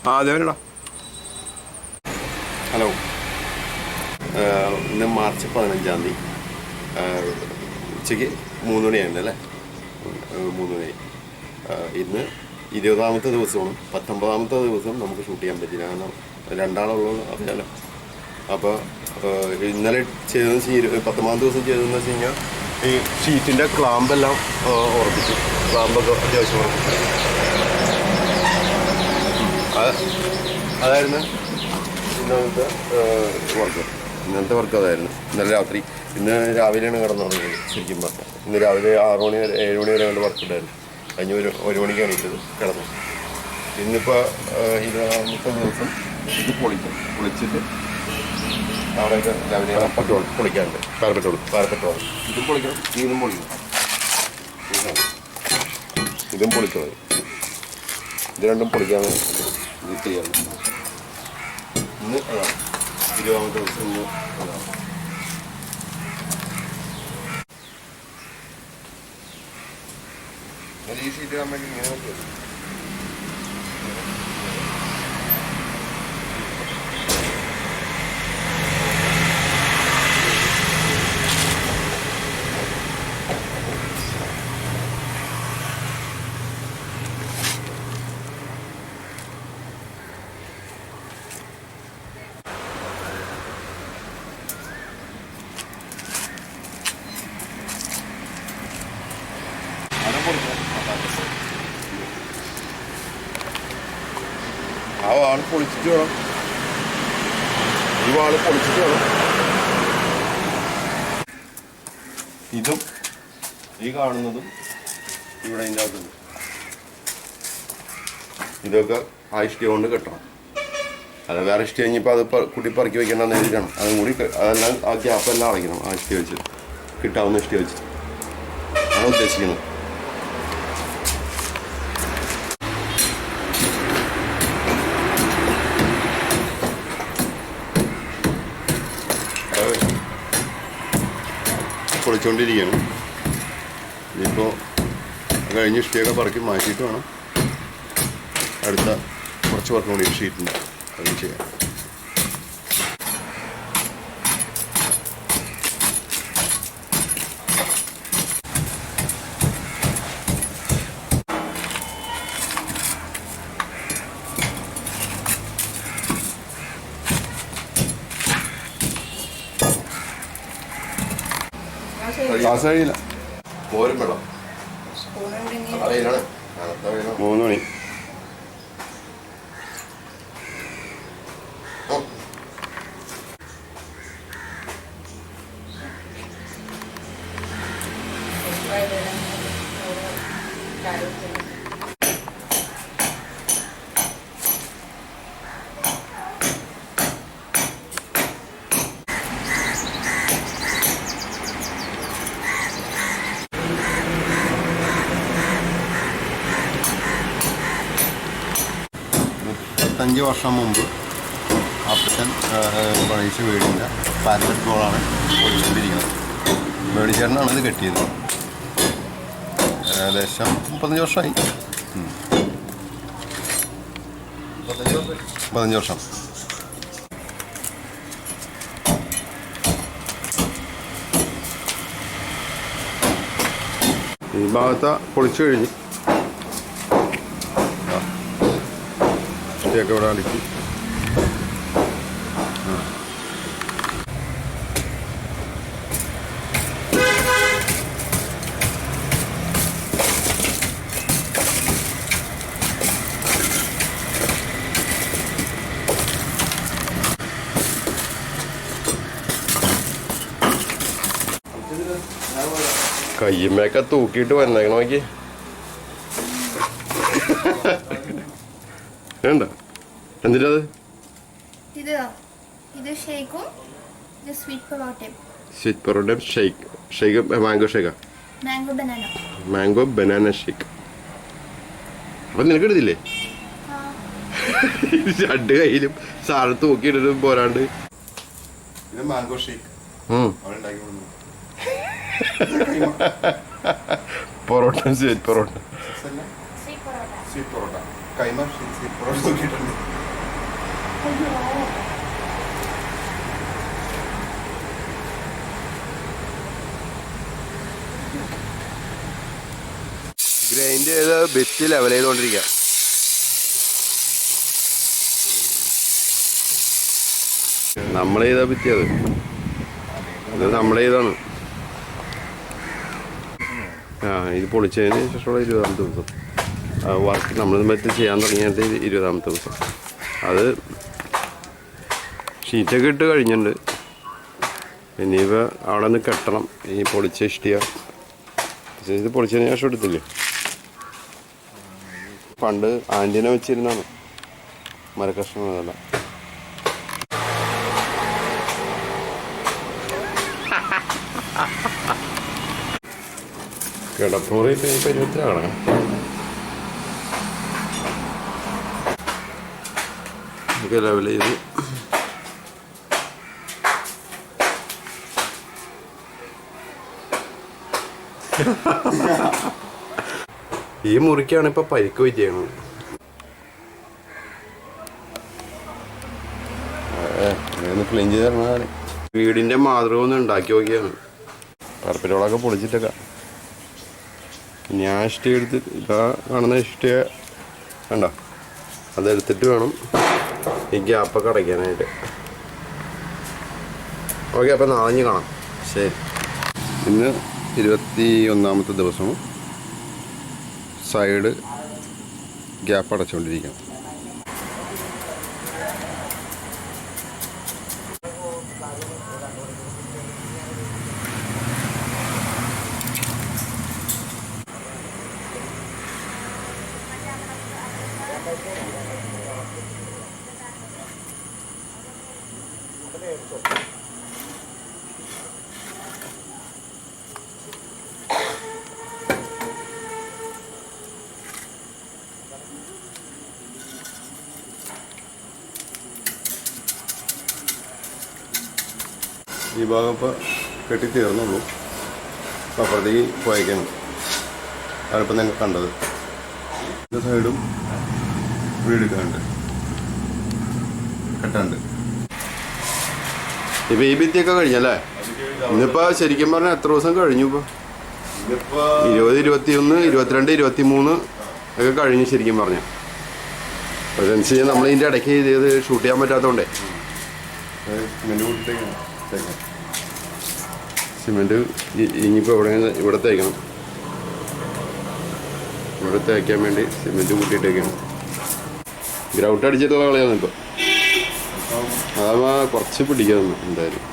അതേടാ. ഹലോ, ഇന്ന് മാർച്ച് 15 ഉച്ചയ്ക്ക് 3 മണിയായിരുന്നു അല്ലേ? 3 മണി. ഇന്ന് 20ാമത്തെ ദിവസമാണ്. 19ാമത്തെ ദിവസം നമുക്ക് ഷൂട്ട് ചെയ്യാൻ പറ്റില്ല, കാരണം രണ്ടാളുള്ളൂ അറിയാലോ. അപ്പോൾ ഇന്നലെ ചെയ്തതെന്ന് വെച്ചാൽ 19ാമത്തെ ദിവസം ചെയ്തതെന്ന് വെച്ച് കഴിഞ്ഞാൽ ഈ ഷീറ്റിൻ്റെ ക്ലാമ്പെല്ലാം ഉറപ്പിച്ചു. ക്ലാമ്പൊക്കെ അത്യാവശ്യം ഉറപ്പിച്ചു. അതായിരുന്നു ഇന്നത്തെ വർക്ക് അതായിരുന്നു. ഇന്നലെ രാത്രി, ഇന്ന് രാവിലെയാണ് കിടന്നുറങ്ങിയത് ശരിക്കും പറഞ്ഞാൽ. ഇന്ന് രാവിലെ 6 മണി വരെ 7 മണി വരെ കണ്ട് വർക്ക് ഉണ്ടായിരുന്നു. കഴിഞ്ഞ ഒരു മണിക്ക് എണീറ്റത് കിടന്നു. ഇന്നിപ്പോൾ 20ാമത്തെ ദിവസം ഇത് പൊളിച്ചിട്ട് അവിടെയൊക്കെ രാവിലെ പൊളിക്കാറുണ്ട്. പാരപ്പറ്റോൾ ഇതും പൊളിക്കണം, ഇതും പൊളിക്കണം, ഇതും പൊളിക്കണം. ഇത് രണ്ടും പൊളിക്കാണ് ഇത് ചെയ്യാറ്. ഇന്ന് അതാണ് 20ാമത്തെ ദിവസം. ഇന്ന് അതാണ് ഈ ഷീറ്റ് കാണാൻ വേണ്ടി ഇങ്ങനെ നോക്കിയത്. ആ വാള് പൊളിച്ചിട്ട് വേണം, ഈ വാള് പൊളിച്ചിട്ട് വേണം. ഇതും ഈ കാണുന്നതും ഇവിടെ ഇതിൻ്റെ അകത്തുണ്ട്. ഇതൊക്കെ ആ ഇഷ്ടി കൊണ്ട് കെട്ടണം. അല്ല വേറെ ഇഷ്ടി കഴിഞ്ഞപ്പോൾ അത് കുട്ടി പറക്കി വെക്കണം എഴുതിക്കണം. അതും കൂടി അതെല്ലാം ആ ഗ്യാപ്പെല്ലാം അടയ്ക്കണം. ആ ഇഷ്ടി വെച്ച് കിട്ടാവുന്ന ഇഷ്ടി വെച്ച് ആണ് ഉദ്ദേശിക്കുന്നത്. പൊളിച്ചുകൊണ്ടിരിക്കുകയാണ്. ഇനിയിപ്പോൾ കഴിഞ്ഞ് ഇഷ്ടിയൊക്കെ പറക്കി മാറ്റിയിട്ട് വേണം അടുത്ത കുറച്ച് വർക്ക് കൂടി ഷീറ്റുണ്ട് അത് ചെയ്യാം. ക്ലാസ് കഴിയില്ല. മോരും വെള്ളം 3 മണി. അഞ്ച് വർഷം മുമ്പ് അപ്പച്ചൻ പണിയിച്ച വീടിൻ്റെ പാരലറ്റ് ബോളാണ് പൊളിച്ചുകൊണ്ടിരിക്കുന്നത്. മേടിച്ചേട്ടനാണ് ഇത് കെട്ടിയത്. ഏകദേശം 35 വർഷമായി. 15 വർഷം. ഈ ഭാഗത്ത് പൊളിച്ചു കഴിഞ്ഞ് ഒക്കെ ഇവിടെ അടുക്കി കയ്യമ്മയൊക്കെ തൂക്കിയിട്ട് വന്നേക്കണ നോക്കി. വേണ്ട എന്തിനാ സ്വീറ്റ് പൊറോട്ടയും ഷേക്ക് മാംഗോ ഷേക്കാ, മാംഗോ ബനാന ഷേക്ക്. അപ്പൊ നിനക്ക് എടുത്തില്ലേ? 2 കയ്യിലും സാധനം തൂക്കിയിട്ടിട്ടും പോരാണ്ട്. Mango shake parotta, sweet parotta. കൈമ നോക്കിയിട്ടുണ്ട്. ഗ്രൈൻഡ് ചെയ്ത് ബെറ്റ് ലെവൽ ചെയ്തുകൊണ്ടിരിക്കുക. നമ്മൾ ചെയ്താ പറ്റിയത്, ഇത് നമ്മൾ ചെയ്താണ്. ഇത് പൊളിച്ചതിന് ശേഷമുള്ള 20ാമത്തെ ദിവസം വർക്ക് നമ്മൾ മറ്റു ചെയ്യാൻ തുടങ്ങിയിട്ട് 20ാമത്തെ ദിവസം. അത് ഷീറ്റൊക്കെ ഇട്ട് കഴിഞ്ഞിട്ടുണ്ട്. ഇനിയിപ്പോൾ അവിടെ നിന്ന് കെട്ടണം. ഈ പൊളിച്ച ഇഷ്ടിക ഇത് പൊളിച്ചതിന് ശേഷം എടുത്തില്ലേ, പണ്ട് ആൻറ്റീന വെച്ചിരുന്നാണ് മരക്കഷ്ണം. അതല്ല കിടപ്പൂറി പരുവത്തിലാണ്. ലെവൽ ചെയ്ത് ഈ മുറിക്കാണ് ഇപ്പൊ പരിക്ക് പറ്റിയത്. ക്ലീൻ ചെയ്ത് തരണതാണ്. വീടിന്റെ മാതൃക ഒന്ന് ഉണ്ടാക്കി നോക്കിയാണ്. പറപ്പിലോളൊക്കെ പൊളിച്ചിട്ടൊക്കെ ഞാൻ ഇഷ്ടിക എടുത്ത് ഇതാ കാണുന്ന ഇഷ്ടിക കണ്ടോ, അതെടുത്തിട്ട് വേണം ഈ ഗ്യാപ്പൊക്കെ അടയ്ക്കാനായിട്ട്. ഓക്കെ, അപ്പം നാളെ കാണാം. ശരി. ഇന്ന് 21ാമത്തെ ദിവസവും സൈഡ് ഗ്യാപ്പ് അടച്ചുകൊണ്ടിരിക്കാം. ഈ ഭാഗം ഇപ്പോൾ കെട്ടിത്തീർന്നുള്ളൂ. അപ്പുറത്തേക്ക് പോയേക്കാണ്. അതിപ്പോൾ നിങ്ങൾ കണ്ടത്. ഇത് സൈഡും വീടെടുക്കാനുണ്ട്, കെട്ടാണ്ട്. ഇപ്പം ഈ ഭിത്തിയൊക്കെ കഴിഞ്ഞല്ലേ? ഇന്നിപ്പോൾ ശരിക്കും പറഞ്ഞാൽ എത്ര ദിവസം കഴിഞ്ഞു? ഇപ്പോൾ 20, 21, 22, 23 ഒക്കെ കഴിഞ്ഞു ശരിക്കും പറഞ്ഞാൽ. അതനുസരിച്ച് നമ്മൾ ഇതിൻ്റെ ഇടയ്ക്ക് ഇത് ഷൂട്ട് ചെയ്യാൻ പറ്റാത്തതുകൊണ്ടേ സിമെൻറ്റ് ഇനിയിപ്പോൾ ഇവിടെ തേക്കണം. ഇവിടെ തേക്കാൻ വേണ്ടി സിമെൻറ്റ് കൂട്ടിയിട്ടേക്കാണ്. ഗ്രൗട്ട് അടിച്ചിട്ടുള്ള കളിയാണ് ഇപ്പോൾ. അതാ കുറച്ച് പിടിക്കാമെന്ന് എന്തായാലും.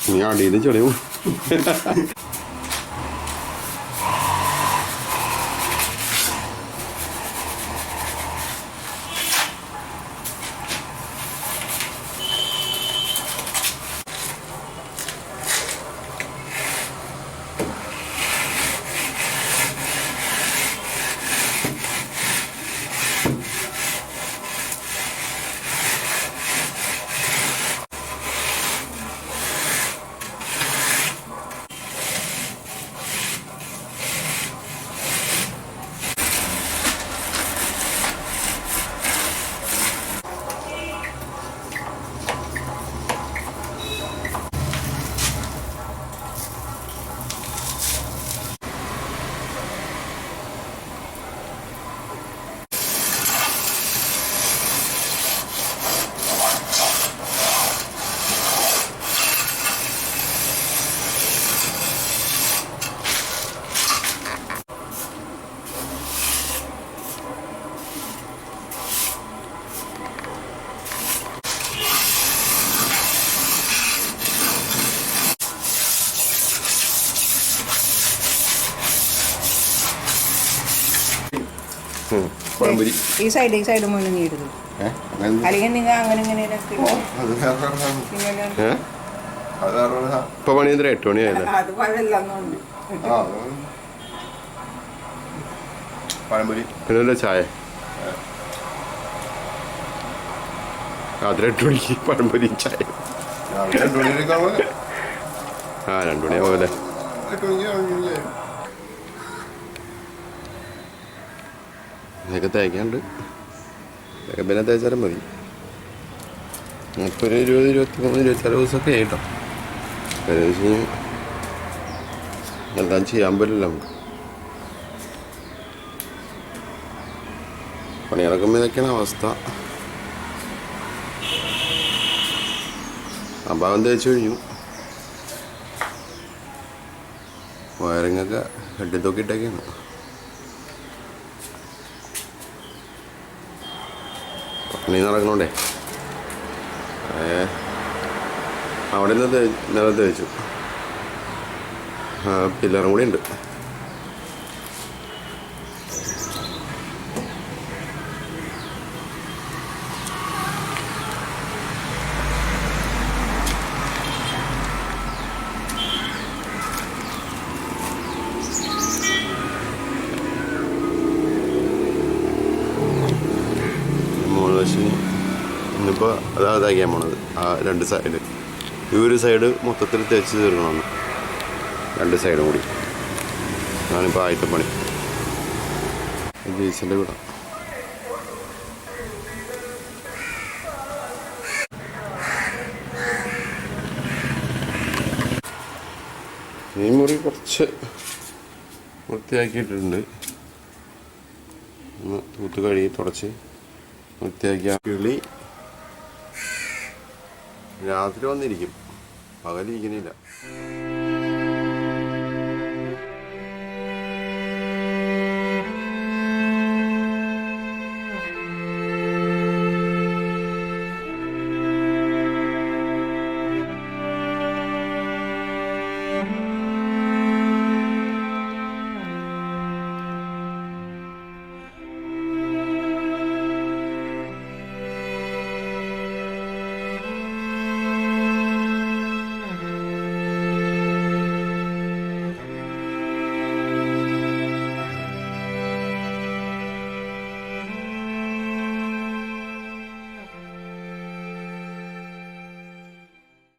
ഇനി അടിയിൽ ചെളിയും. ഈ സൈഡ് മുഴുവൻ നീരുത്. അല്ലെങ്കിൽ നിങ്ങൾ അങ്ങനെ ഇങ്ങനെ ഇപ്പൊ പണി 8 മണിയായില്ലേ? അത് പഴമില്ലെന്നുണ്ട്. പിന്നെ ചായ രാത്രി 8 മണിക്ക് പഴംപൊരി ചായ. രാവിലെ 2 മണിക്കാണ്. ആ 2 മണിയാവുമല്ലേ? 8 മണിക്ക് ഇതൊക്കെ തേക്കാണ്ട് ഇതൊക്കെ പിന്നെ തേച്ചാലും മതി. ഇപ്പോൾ ഒരു 20, 23, 24 ദിവസമൊക്കെ ആയിട്ടോ. ഏകദേശം എല്ലാം ചെയ്യാൻ പറ്റില്ല നമുക്ക്. പണിയിറക്കുമ്പോൾ ഇതൊക്കെയാണ് അവസ്ഥ. ആ ഭാഗം തേച്ച് കഴിഞ്ഞു. വയറിങ്ങൊക്കെ ഹെഡിൽ തൂക്കിയിട്ടൊക്കെയാണ്. പണി നടക്കണോണ്ടേ അവിടെ നിന്ന് നിലത്ത് വെച്ചു. പില്ലറും കൂടി ഉണ്ട്. ഇന്നിപ്പോൾ അതാ തയ്ക്കാൻ പോണത്. ആ 2 സൈഡ്, ഈ ഒരു സൈഡ് മൊത്തത്തിൽ തേച്ച് തീർക്കണമെന്ന്. 2 സൈഡും കൂടി. ഞാനിപ്പോൾ ആദ്യത്തെ പണി ജെയ്സിൻ്റെ വിടാം. ഈ മുറി കുറച്ച് വൃത്തിയാക്കിയിട്ടുണ്ട്. ഒന്ന് തൂത്ത് കഴുകി തുടച്ച് വൃത്തിയാക്കിയ കിളി രാത്രി വന്നിരിക്കും, പകലിരിക്കുന്നില്ല.